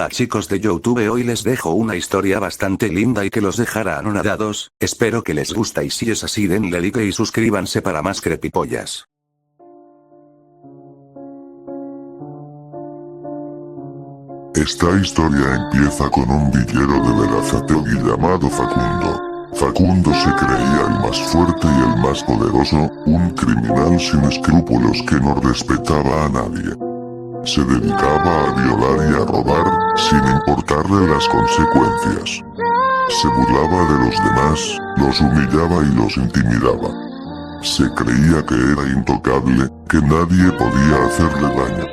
Hola chicos de YouTube, hoy les dejo una historia bastante linda y que los dejará anonadados. Espero que les guste y si es así denle like y suscríbanse para más creepypollas. Esta historia empieza con un villero de Berazategui llamado Facundo. Facundo se creía el más fuerte y el más poderoso, un criminal sin escrúpulos que no respetaba a nadie. Se dedicaba a violar y a robar, sin importarle las consecuencias. Se burlaba de los demás, los humillaba y los intimidaba. Se creía que era intocable, que nadie podía hacerle daño.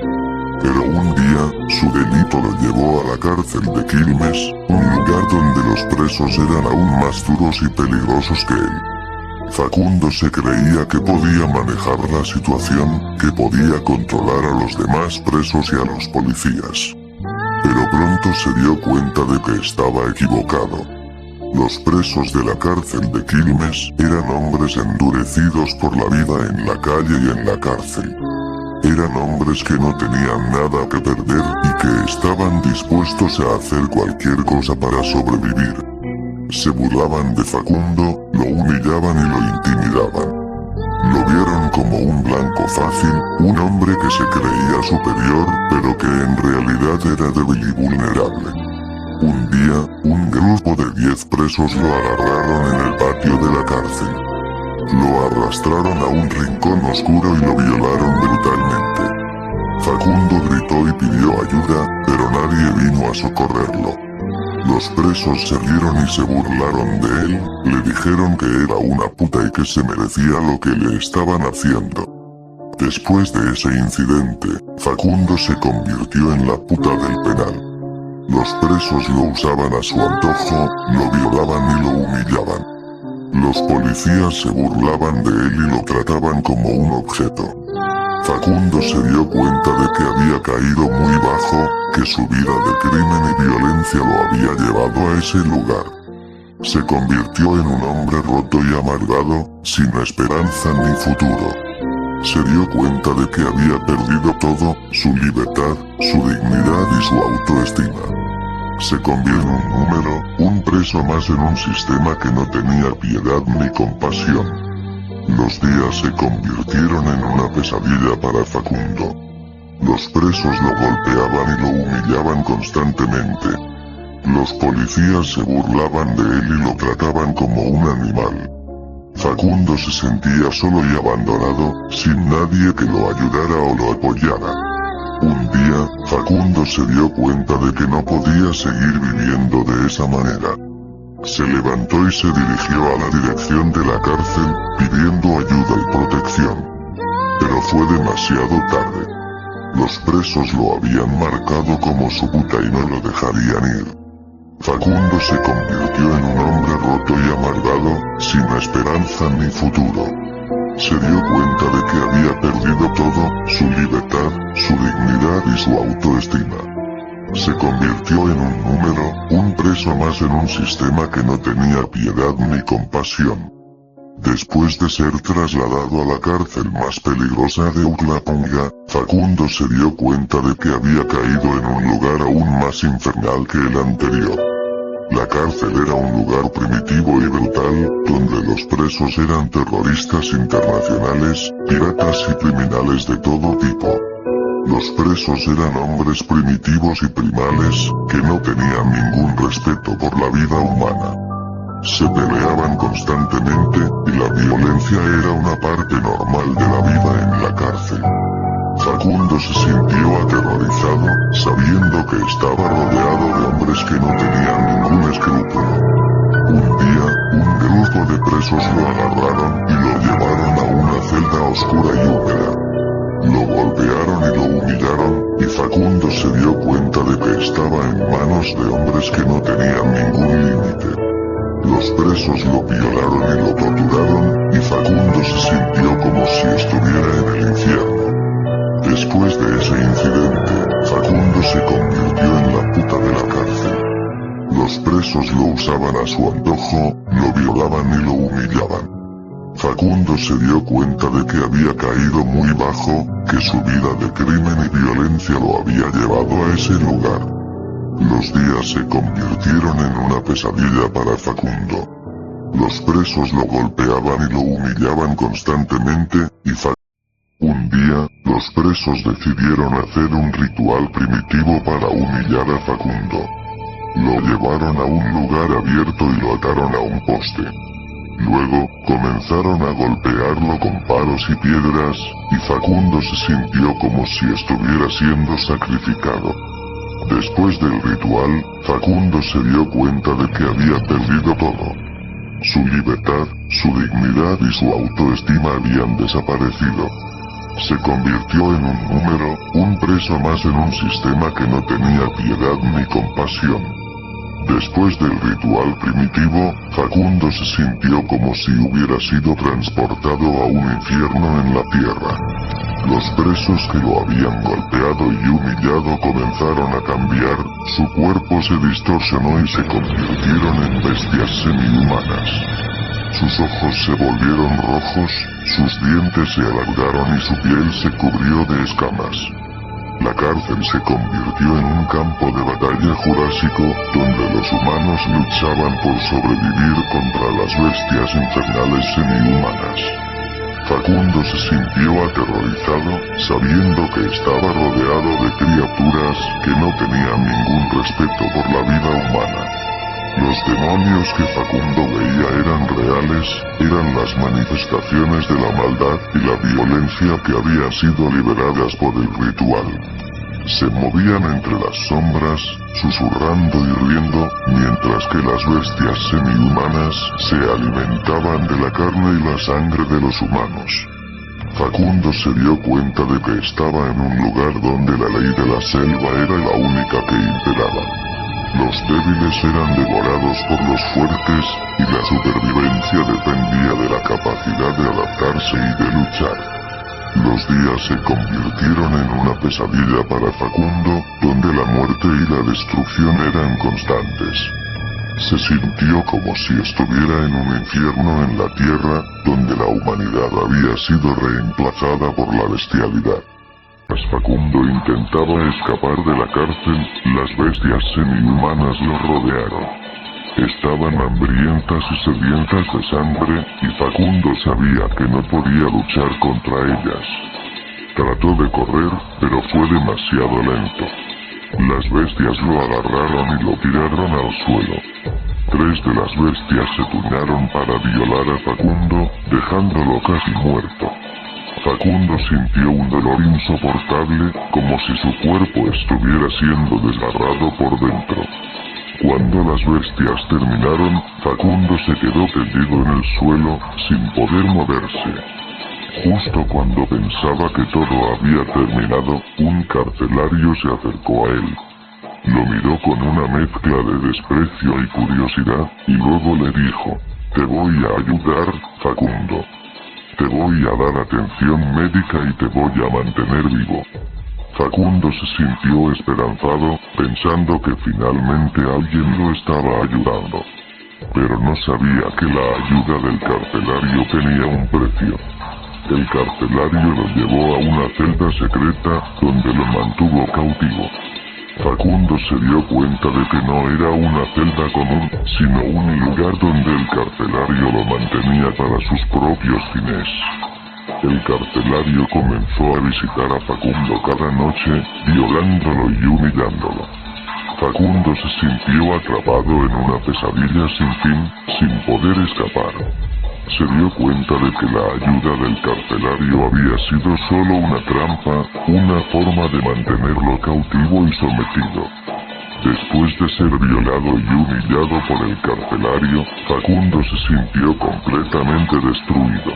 Pero un día, su delito lo llevó a la cárcel de Quilmes, un lugar donde los presos eran aún más duros y peligrosos que él. Facundo se creía que podía manejar la situación, que podía controlar a los demás presos y a los policías. Pero pronto se dio cuenta de que estaba equivocado. Los presos de la cárcel de Quilmes eran hombres endurecidos por la vida en la calle y en la cárcel. Eran hombres que no tenían nada que perder y que estaban dispuestos a hacer cualquier cosa para sobrevivir. Se burlaban de Facundo, lo humillaban y lo intimidaban. Lo vieron como un blanco fácil, un hombre que se creía superior, pero que en realidad era débil y vulnerable. Un día, un grupo de 10 presos lo agarraron en el patio de la cárcel. Lo arrastraron a un rincón oscuro y lo violaron brutalmente. Facundo gritó y pidió ayuda, pero nadie vino a socorrerlo. Los presos se rieron y se burlaron de él, le dijeron que era una puta y que se merecía lo que le estaban haciendo. Después de ese incidente, Facundo se convirtió en la puta del penal. Los presos lo usaban a su antojo, lo violaban y lo humillaban. Los policías se burlaban de él y lo trataban como un objeto. Facundo se dio cuenta de que había caído muy bajo, que su vida de crimen y violencia lo había llevado a ese lugar. Se convirtió en un hombre roto y amargado, sin esperanza ni futuro. Se dio cuenta de que había perdido todo, su libertad, su dignidad y su autoestima. Se convirtió en un número, un preso más en un sistema que no tenía piedad ni compasión. Los días se convirtieron en una pesadilla para Facundo. Los presos lo golpeaban y lo humillaban constantemente. Los policías se burlaban de él y lo trataban como un animal. Facundo se sentía solo y abandonado, sin nadie que lo ayudara o lo apoyara. Un día, Facundo se dio cuenta de que no podía seguir viviendo de esa manera. Se levantó y se dirigió a la dirección de la cárcel, pidiendo ayuda y protección. Pero fue demasiado tarde. Los presos lo habían marcado como su puta y no lo dejarían ir. Facundo se convirtió en un hombre roto y amargado, sin esperanza ni futuro. Se dio cuenta de que había perdido todo, su libertad, su dignidad y su autoestima. Se convirtió en un número, un preso más en un sistema que no tenía piedad ni compasión. Después de ser trasladado a la cárcel más peligrosa de Uclapunga, Facundo se dio cuenta de que había caído en un lugar aún más infernal que el anterior. La cárcel era un lugar primitivo y brutal, donde los presos eran terroristas internacionales, piratas y criminales de todo tipo. Los presos eran hombres primitivos y primales, que no tenían ningún respeto por la vida humana. Se peleaban constantemente, y la violencia era una parte normal de la vida en la cárcel. Facundo se sintió aterrorizado, sabiendo que estaba rodeado de hombres que no tenían ningún escrúpulo. Un día, un grupo de presos lo agarraron y lo llevaron a una celda oscura y húmeda. Lo golpearon y lo humillaron, y Facundo se dio cuenta de que estaba en manos de hombres que no tenían ningún límite. Los presos lo violaron y lo torturaron, y Facundo se sintió como si estuviera en el infierno. Después de ese incidente, Facundo se convirtió en la puta de la cárcel. Los presos lo usaban a su antojo, lo violaban y lo humillaban. Facundo se dio cuenta de que había caído muy bajo, que su vida de crimen y violencia lo había llevado a ese lugar. Los días se convirtieron en una pesadilla para Facundo. Los presos lo golpeaban y lo humillaban constantemente, un día, los presos decidieron hacer un ritual primitivo para humillar a Facundo. Lo llevaron a un lugar abierto y lo ataron a un poste. Luego, comenzaron a golpearlo con palos y piedras, y Facundo se sintió como si estuviera siendo sacrificado. Después del ritual, Facundo se dio cuenta de que había perdido todo. Su libertad, su dignidad y su autoestima habían desaparecido. Se convirtió en un número, un preso más en un sistema que no tenía piedad ni compasión. Después del ritual primitivo, Facundo se sintió como si hubiera sido transportado a un infierno en la tierra. Los presos que lo habían golpeado y humillado comenzaron a cambiar, su cuerpo se distorsionó y se convirtieron en bestias semi-humanas. Sus ojos se volvieron rojos, sus dientes se alargaron y su piel se cubrió de escamas. La cárcel se convirtió en un campo de batalla jurásico, donde los humanos luchaban por sobrevivir contra las bestias infernales semi-humanas. Facundo se sintió aterrorizado, sabiendo que estaba rodeado de criaturas que no tenían ningún respeto por la vida humana. Los demonios que Facundo veía eran reales, eran las manifestaciones de la maldad y la violencia que habían sido liberadas por el ritual. Se movían entre las sombras, susurrando y riendo, mientras que las bestias semi-humanas se alimentaban de la carne y la sangre de los humanos. Facundo se dio cuenta de que estaba en un lugar donde la ley de la selva era la única que imperaba. Los débiles eran devorados por los fuertes, y la supervivencia dependía de la capacidad de adaptarse y de luchar. Los días se convirtieron en una pesadilla para Facundo, donde la muerte y la destrucción eran constantes. Se sintió como si estuviera en un infierno en la tierra, donde la humanidad había sido reemplazada por la bestialidad. Mientras Facundo intentaba escapar de la cárcel, las bestias semi-humanas lo rodearon. Estaban hambrientas y sedientas de sangre, y Facundo sabía que no podía luchar contra ellas. Trató de correr, pero fue demasiado lento. Las bestias lo agarraron y lo tiraron al suelo. 3 de las bestias se turnaron para violar a Facundo, dejándolo casi muerto. Facundo sintió un dolor insoportable, como si su cuerpo estuviera siendo desgarrado por dentro. Cuando las bestias terminaron, Facundo se quedó tendido en el suelo, sin poder moverse. Justo cuando pensaba que todo había terminado, un carcelario se acercó a él. Lo miró con una mezcla de desprecio y curiosidad, y luego le dijo: «Te voy a ayudar, Facundo. Te voy a dar atención médica y te voy a mantener vivo». Facundo se sintió esperanzado, pensando que finalmente alguien lo estaba ayudando. Pero no sabía que la ayuda del carcelario tenía un precio. El carcelario lo llevó a una celda secreta, donde lo mantuvo cautivo. Facundo se dio cuenta de que no era una celda común, sino un lugar donde el carcelario lo mantenía para sus propios fines. El carcelario comenzó a visitar a Facundo cada noche, violándolo y humillándolo. Facundo se sintió atrapado en una pesadilla sin fin, sin poder escapar. Se dio cuenta de que la ayuda del carcelario había sido solo una trampa, una forma de mantenerlo cautivo y sometido. Después de ser violado y humillado por el carcelario, Facundo se sintió completamente destruido.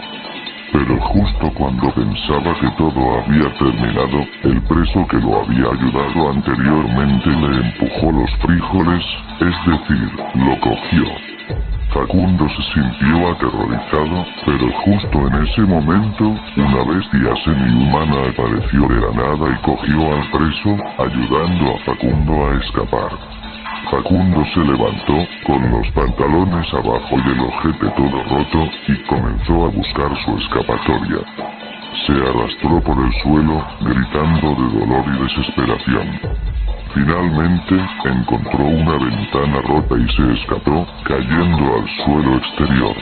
Pero justo cuando pensaba que todo había terminado, el preso que lo había ayudado anteriormente le empujó los frijoles, es decir, lo cogió. Facundo se sintió aterrorizado, pero justo en ese momento, una bestia semi-humana apareció de la nada y cogió al preso, ayudando a Facundo a escapar. Facundo se levantó, con los pantalones abajo y el ojete todo roto, y comenzó a buscar su escapatoria. Se arrastró por el suelo, gritando de dolor y desesperación. Finalmente, encontró una ventana rota y se escapó, cayendo al suelo exterior.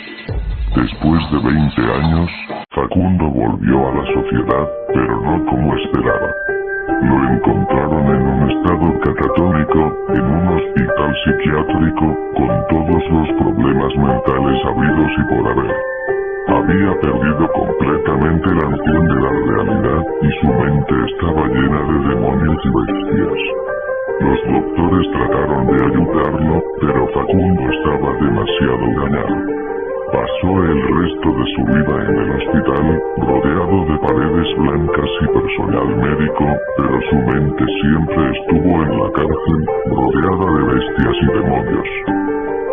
Después de 20 años, Facundo volvió a la sociedad, pero no como esperaba. Lo encontraron en un estado catatónico, en un hospital psiquiátrico, con todos los problemas mentales habidos y por haber. Había perdido completamente la noción de la realidad, y su mente estaba llena de demonios y bestias. Los doctores trataron de ayudarlo, pero Facundo estaba demasiado dañado. Pasó el resto de su vida en el hospital, rodeado de paredes blancas y personal médico, pero su mente siempre estuvo en la cárcel, rodeada de bestias y demonios.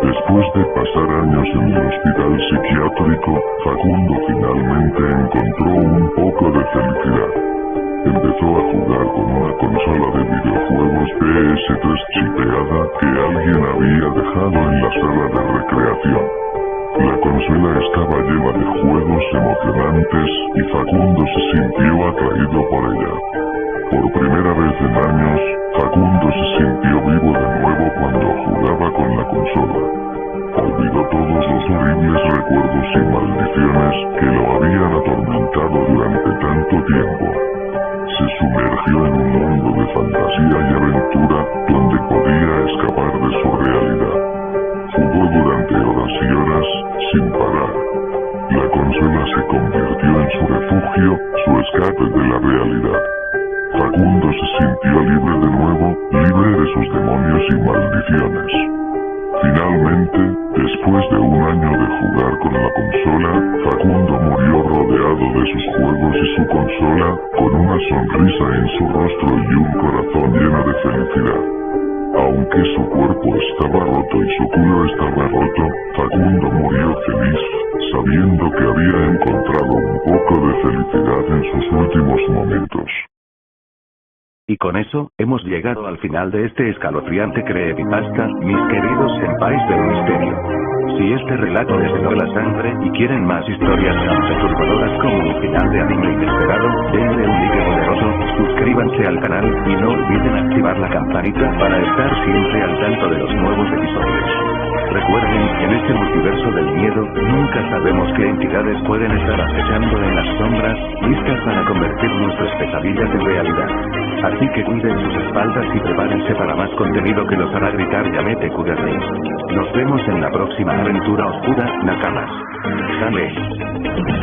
Después de pasar años en el hospital psiquiátrico, Facundo finalmente encontró un poco de felicidad. Empezó a jugar con una consola de videojuegos PS3 chipeada que alguien había dejado en la sala de recreación. La consola estaba llena de juegos emocionantes y Facundo se sintió atraído por ella. Por primera vez en años, Facundo se sintió vivo de nuevo cuando jugaba con la consola. Olvidó todos los horribles recuerdos y maldiciones que lo habían atormentado durante tanto tiempo. Se sumergió en un mundo de fantasía y aventura donde podía escapar de su realidad. Jugó durante horas y horas, sin parar. La consola se convirtió en su refugio, su escape de la realidad. Facundo se sintió libre de nuevo, libre de sus demonios y maldiciones. Finalmente, después de un año de jugar con la consola, Facundo murió rodeado de sus juegos y su consola, con una sonrisa en su rostro y un corazón lleno de felicidad. Aunque su cuerpo estaba roto y su culo estaba roto, Facundo murió feliz, sabiendo que había encontrado un poco de felicidad en sus últimos momentos. Y con eso, hemos llegado al final de este escalofriante creepypasta, mis queridos senpais del misterio. Si este relato les heló la sangre y quieren más historias tan perturbadoras como un final de anime inesperado, denle un like poderoso, suscríbanse al canal y no olviden activar la campanita para estar siempre al tanto de los nuevos episodios. Recuerden, en este multiverso del miedo, nunca sabemos qué entidades pueden estar acechando en las sombras, listas para convertir nuestras pesadillas en realidad. Así que cuiden sus espaldas y prepárense para más contenido que los hará gritar Yamete Kudasai. Nos vemos en la próxima aventura oscura, Nakamas. Sale.